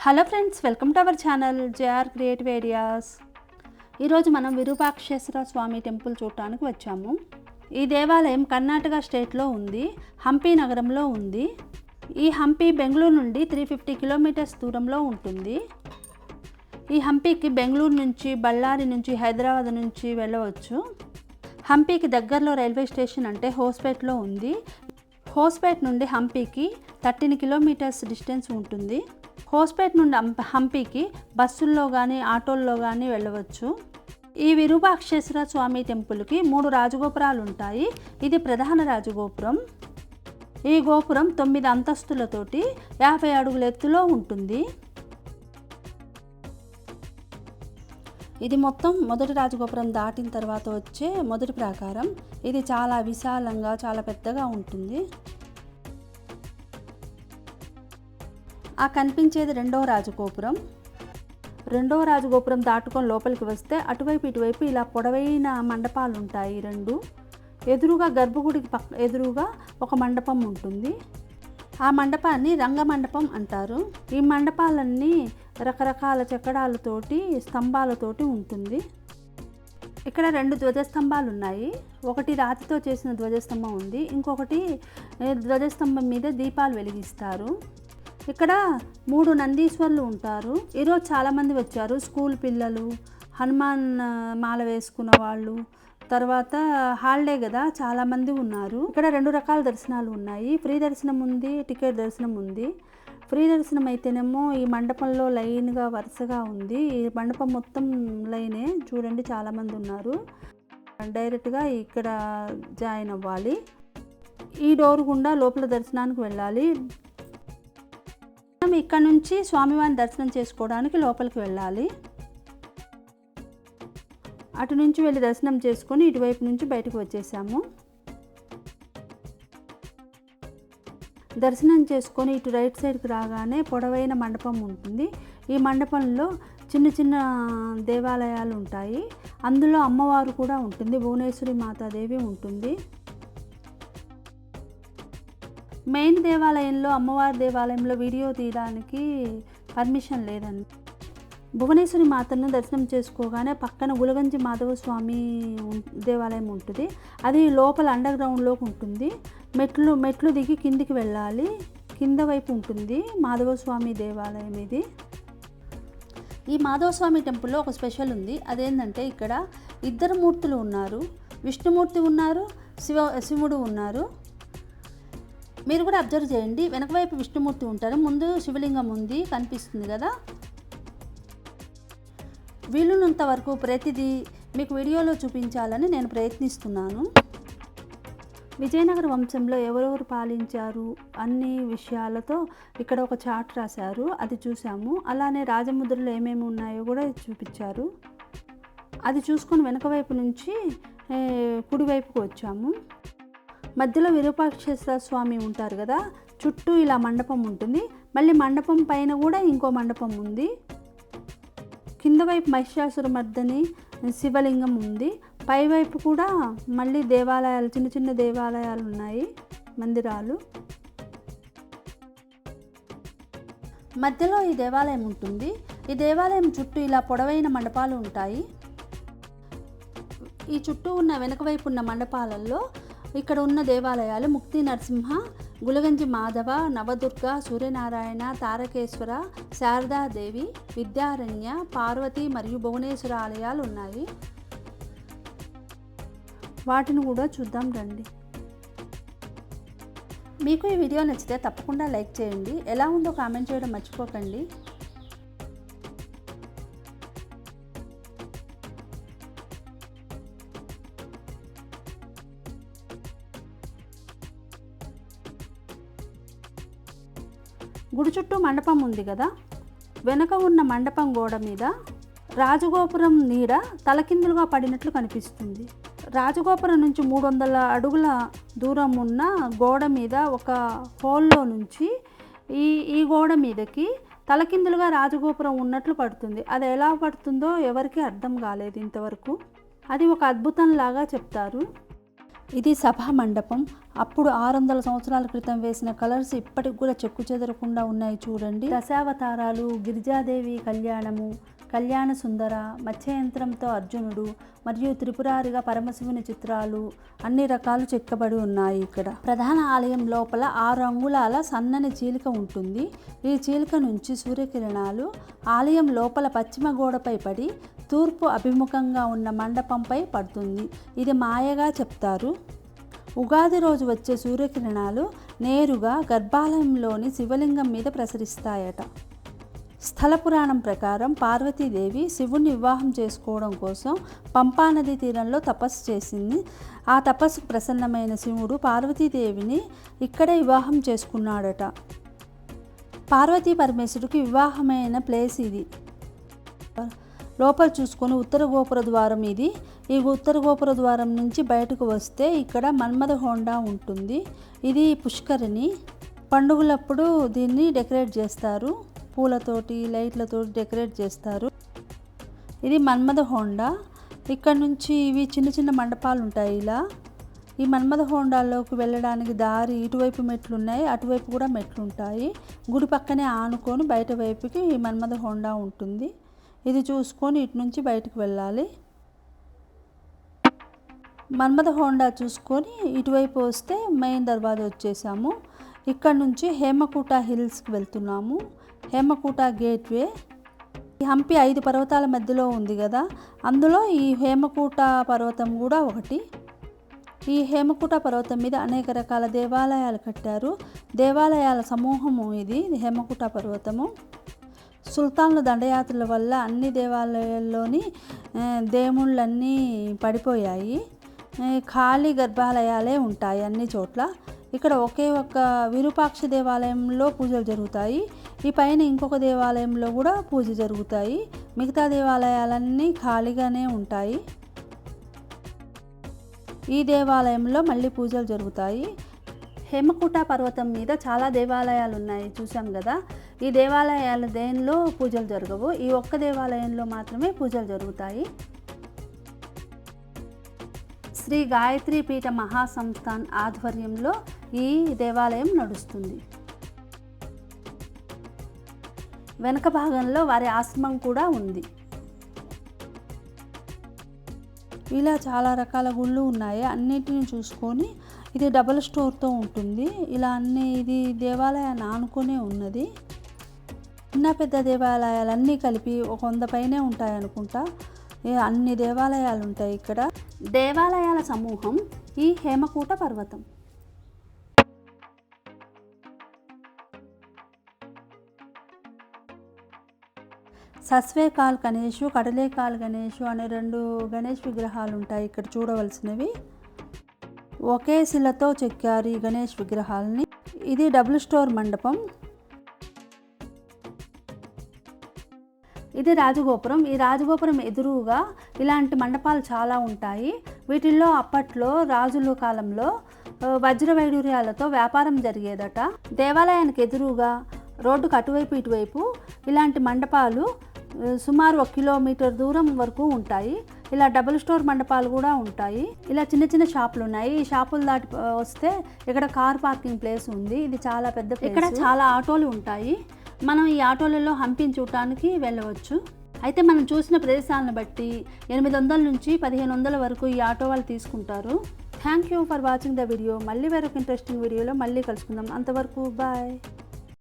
Hello friends, welcome to our channel JR creative ideas. ఈరోజు మనం విరూపాక్షేశ్వర స్వామి temple చూడటానికి వచ్చాము. ఈ దేవాలయం కర్ణాటక స్టేట్లో ఉంది, హంపి నగరంలో ఉంది. ఈ హంపి బెంగళూరు నుండి 350 కిలోమీటర్స్ దూరంలో ఉంటుంది. ఈ హంపికి బెంగళూరు నుంచి, బళ్ళారి నుంచి, హైదరాబాద్ నుంచి వెళ్ళవచ్చు. హంపికి దగ్గరలో రైల్వే స్టేషన్ అంటే హోస్పేట్లో ఉంది. హోస్పేట్ నుండి హంపికి 13 కిలోమీటర్స్ డిస్టెన్స్ ఉంటుంది. హోస్పేట్ నుండి హంపికి బస్సుల్లో కానీ ఆటోల్లో కానీ వెళ్ళవచ్చు. ఈ విరూపాక్షేశ్వర స్వామి టెంపుల్కి 3 రాజగోపురాలు ఉంటాయి. ఇది ప్రధాన రాజగోపురం. ఈ గోపురం 9 అంతస్తులతోటి 50 అడుగుల ఎత్తులో ఉంటుంది. ఇది మొత్తం మొదటి రాజగోపురం దాటిన తర్వాత వచ్చే మొదటి ప్రాకారం. ఇది చాలా విశాలంగా, చాలా పెద్దగా ఉంటుంది. ఆ కనిపించేది రెండవ రాజగోపురం. రెండవ రాజగోపురం దాటుకొని లోపలికి వస్తే అటువైపు ఇటువైపు ఇలా పొడవైన మండపాలు ఉంటాయి. రెండు ఎదురుగా గర్భగుడికి ఎదురుగా ఒక మండపం ఉంటుంది. ఆ మండపాన్ని రంగమండపం అంటారు. ఈ మండపాలన్నీ రకరకాల చెక్కడాలతోటి, స్తంభాలతోటి ఉంటుంది. ఇక్కడ 2 ధ్వజస్తంభాలు ఉన్నాయి. ఒకటి రాతితో చేసిన ధ్వజస్తంభం ఉంది, ఇంకొకటి ధ్వజస్తంభం మీద దీపాలు వెలిగిస్తారు. ఇక్కడ 3 నందీశ్వర్లు ఉంటారు. ఈరోజు చాలామంది వచ్చారు. స్కూల్ పిల్లలు, హనుమాన్ మాల వేసుకున్న వాళ్ళు, తర్వాత హాలిడే కదా, చాలామంది ఉన్నారు. ఇక్కడ 2 రకాల దర్శనాలు ఉన్నాయి. ఫ్రీ దర్శనం ఉంది, టికెట్ దర్శనం ఉంది. ఫ్రీ దర్శనం అయితేనేమో ఈ మండపంలో లైన్గా వరుసగా ఉంది. ఈ మండపం మొత్తం లైనే, చూడండి చాలామంది ఉన్నారు. డైరెక్ట్గా ఇక్కడ జాయిన్ అవ్వాలి. ఈ డోర్ గుండా లోపల దర్శనానికి వెళ్ళాలి. మనం ఇక్కడ నుంచి స్వామివారిని దర్శనం చేసుకోవడానికి లోపలికి వెళ్ళాలి. అటు నుంచి వెళ్ళి దర్శనం చేసుకొని ఇటువైపు నుంచి బయటకు వచ్చేసాము. దర్శనం చేసుకొని ఇటు రైట్ సైడ్కి రాగానే పొడవైన మండపం ఉంటుంది. ఈ మండపంలో చిన్న చిన్న దేవాలయాలు ఉంటాయి. అందులో అమ్మవారు కూడా ఉంటుంది, భువనేశ్వరి మాతాదేవి ఉంటుంది. మెయిన్ దేవాలయంలో, అమ్మవారి దేవాలయంలో వీడియో తీయడానికి పర్మిషన్ లేదండి. భువనేశ్వరి మాతను దర్శనం చేసుకోగానే పక్కన గులగంజి మాధవ స్వామి దేవాలయం ఉంటుంది. అది లోపల అండర్ గ్రౌండ్లోకి ఉంటుంది. మెట్లు దిగి కిందికి వెళ్ళాలి. కింద వైపు ఉంటుంది మాధవ స్వామి దేవాలయం ఇది. ఈ మాధవ స్వామి టెంపుల్లో ఒక స్పెషల్ ఉంది. అదేంటంటే ఇక్కడ 2 మూర్తులు ఉన్నారు. విష్ణుమూర్తి ఉన్నారు, శివుడు ఉన్నారు. మీరు కూడా అబ్జర్వ్ చేయండి. వెనక వైపు విష్ణుమూర్తి ఉంటారు, ముందు శివలింగం ఉంది, కనిపిస్తుంది కదా. వీలున్నంత వరకు ప్రతిదీ మీకు వీడియోలో చూపించాలని నేను ప్రయత్నిస్తున్నాను. విజయనగర వంశంలో ఎవరెవరు పాలించారు అన్ని విషయాలతో ఇక్కడ ఒక చార్ట్ రాశారు, అది చూసాము. అలానే రాజముద్రలు ఏమేమి ఉన్నాయో కూడా చూపించారు. అది చూసుకొని వెనక వైపు నుంచి కుడివైపుకు వచ్చాము. మధ్యలో విరూపాక్షేశ్వర స్వామి ఉంటారు కదా, చుట్టూ ఇలా మండపం ఉంటుంది. మళ్ళీ మండపం పైన కూడా ఇంకో మండపం ఉంది. కింద వైపు మహిషాసురమర్దని శివలింగం ఉంది. పైవైపు కూడా మళ్ళీ దేవాలయాలు, చిన్న చిన్న దేవాలయాలు ఉన్నాయి, మందిరాలు. మధ్యలో ఈ దేవాలయం ఉంటుంది. ఈ దేవాలయం చుట్టూ ఇలా పొడవైన మండపాలు ఉంటాయి. ఈ చుట్టూ ఉన్న వెనక వైపు ఉన్న మండపాలలో ఇక్కడ ఉన్న దేవాలయాలు ముక్తి నరసింహ, గులగంజి మాధవ, నవదుర్గ, సూర్యనారాయణ, తారకేశ్వర, శారదాదేవి, విద్యారణ్య, పార్వతి మరియు భువనేశ్వర ఆలయాలు ఉన్నాయి. వాటిని కూడా చూద్దాం రండి. మీకు ఈ వీడియో నచ్చితే తప్పకుండా లైక్ చేయండి. ఎలా ఉందో కామెంట్ చేయడం మర్చిపోకండి. గుడి చుట్టూ మండపం ఉంది కదా, వెనక ఉన్న మండపం గోడ మీద రాజగోపురం నీడ తలకిందులుగా పడినట్లు కనిపిస్తుంది. రాజగోపురం నుంచి 300 అడుగుల దూరం ఉన్న గోడ మీద ఒక హోల్లో నుంచి ఈ గోడ మీదకి తలకిందులుగా రాజగోపురం ఉన్నట్లు పడుతుంది. అది ఎలా పడుతుందో ఎవరికీ అర్థం కాలేదు ఇంతవరకు. అది ఒక అద్భుతంలాగా చెప్తారు. ఇది సభా మండపం. అప్పుడు 600 సంవత్సరాల క్రితం వేసిన కలర్స్ ఇప్పటికి కూడా చెక్కు చెదరకుండా ఉన్నాయి చూడండి. దశావతారాలు, గిరిజాదేవి కళ్యాణము, కళ్యాణ సుందర, మత్స్యయంత్రంతో అర్జునుడు మరియు త్రిపురారిగా పరమశివుని చిత్రాలు అన్ని రకాలు చెక్కబడి ఉన్నాయి. ఇక్కడ ప్రధాన ఆలయం లోపల 6 అంగుళాల సన్నని చీలిక ఉంటుంది. ఈ చీలిక నుంచి సూర్యకిరణాలు ఆలయం లోపల పశ్చిమ గోడపై పడి తూర్పు అభిముఖంగా ఉన్న మండపంపై పడుతుంది. ఇది మాయగా చెప్తారు. ఉగాది రోజు వచ్చే సూర్యకిరణాలు నేరుగా గర్భాలయంలోని శివలింగం మీద ప్రసరిస్తాయట. స్థల పురాణం ప్రకారం పార్వతీదేవి శివుణ్ణి వివాహం చేసుకోవడం కోసం పంపానది తీరంలో తపస్సు చేసింది. ఆ తపస్సుకు ప్రసన్నమైన శివుడు పార్వతీదేవిని ఇక్కడే వివాహం చేసుకున్నాడట. పార్వతీ పరమేశ్వరుడికి వివాహమైన ప్లేస్ ఇది. లోపల చూసుకొని ఉత్తర గోపుర ద్వారం ఇది. ఈ ఉత్తర గోపుర ద్వారం నుంచి బయటకు వస్తే ఇక్కడ మన్మథ హోండా ఉంటుంది. ఇది పుష్కరిణి. పండుగలప్పుడు దీన్ని డెకరేట్ చేస్తారు. పూలతోటి లైట్లతోటి డెకరేట్ చేస్తారు. ఇది మన్మథ హోండా. ఇక్కడ నుంచి ఇవి చిన్న చిన్న మండపాలు ఉంటాయి. ఇలా ఈ మన్మథ హోండాల్లోకి వెళ్ళడానికి దారి ఇటువైపు మెట్లు ఉన్నాయి, అటువైపు కూడా మెట్లు ఉంటాయి. గుడి పక్కనే ఆనుకొని బయట వైపుకి ఈ మన్మథ హోండా ఉంటుంది. ఇది చూసుకొని ఇటు నుంచి బయటకు వెళ్ళాలి. మన్మథ హోండా చూసుకొని ఇటువైపు వస్తే మెయిన్ దర్వాజా వచ్చేసాము. ఇక్కడ నుంచి హేమకూట హిల్స్కి వెళ్తున్నాము. హేమకూట గేట్వే. ఈ హంపి 5 పర్వతాల మధ్యలో ఉంది కదా, అందులో ఈ హేమకూట పర్వతం కూడా ఒకటి. ఈ హేమకూట పర్వతం మీద అనేక రకాల దేవాలయాలు కట్టారు. దేవాలయాల సమూహము ఇది హేమకూట పర్వతము. సుల్తాన్ల దండయాత్రల వల్ల అన్ని దేవాలయాల్లోని దేవుళ్ళన్నీ పడిపోయాయి. ఖాళీ గర్భాలయాలే ఉంటాయి అన్ని చోట్ల. ఇక్కడ ఒకే ఒక్క విరూపాక్ష దేవాలయంలో పూజలు జరుగుతాయి. ఈ పైన ఇంకొక దేవాలయంలో కూడా పూజ జరుగుతాయి. మిగతా దేవాలయాలన్నీ ఖాళీగానే ఉంటాయి. ఈ దేవాలయంలో మళ్ళీ పూజలు జరుగుతాయి. హేమకూట పర్వతం మీద చాలా దేవాలయాలు ఉన్నాయి చూసాం కదా. ఈ దేవాలయాల దేనిలో పూజలు జరగవు. ఈ ఒక్క దేవాలయంలో మాత్రమే పూజలు జరుగుతాయి. శ్రీ గాయత్రి పీఠ మహాసంస్థాన్ ఆధ్వర్యంలో ఈ దేవాలయం నడుస్తుంది. వెనక భాగంలో వారి ఆశ్రమం కూడా ఉంది. ఇలా చాలా రకాల గుళ్ళు ఉన్నాయి. అన్నిటిని చూసుకొని ఇది డబుల్ స్టోర్తో ఉంటుంది. ఇలా అన్ని ఇది దేవాలయాన్ని ఆనుకునే ఉన్నది. చిన్న పెద్ద దేవాలయాలన్నీ కలిపి 100 పైనే ఉంటాయి అనుకుంటా. అన్ని దేవాలయాలు ఉంటాయి ఇక్కడ. దేవాలయాల సమూహం ఈ హేమకూట పర్వతం. సస్వేకాల్ గణేషు, కడలేకాల్ గణేషు అనే 2 గణేష్ విగ్రహాలు ఉంటాయి ఇక్కడ చూడవలసినవి. ఒకే శిలతో చెక్కారు ఈ గణేష్ విగ్రహాలని. ఇది డబుల్ స్టోర్ మండపం. ఇది రాజగోపురం. ఈ రాజగోపురం ఎదురుగా ఇలాంటి మండపాలు చాలా ఉంటాయి. వీటిల్లో అప్పట్లో రాజుల కాలంలో వజ్ర వైడూర్యాలతో వ్యాపారం జరిగేదట. దేవాలయానికి ఎదురుగా రోడ్డుకు అటువైపు ఇటువైపు ఇలాంటి మండపాలు సుమారు 1 కిలోమీటర్ దూరం వరకు ఉంటాయి. ఇలా డబుల్ స్టోర్ మండపాలు కూడా ఉంటాయి. ఇలా చిన్న చిన్న షాపులు ఉన్నాయి. ఈ షాపులు దాటి వస్తే ఇక్కడ కార్ పార్కింగ్ ప్లేస్ ఉంది. ఇది చాలా పెద్ద ప్లేస్. ఇక్కడ చాలా ఆటోలు ఉంటాయి. మనం ఈ ఆటోలలో హంపిని చూడటానికి వెళ్ళవచ్చు. అయితే మనం చూసిన ప్రదేశాలను బట్టి 800 నుంచి 1500 వరకు ఈ ఆటో వాళ్ళు తీసుకుంటారు. Thank you for watching the video. మళ్ళీ వేరొక ఇంట్రెస్టింగ్ వీడియోలో మళ్ళీ కలుసుకుందాం. అంతవరకు బాయ్.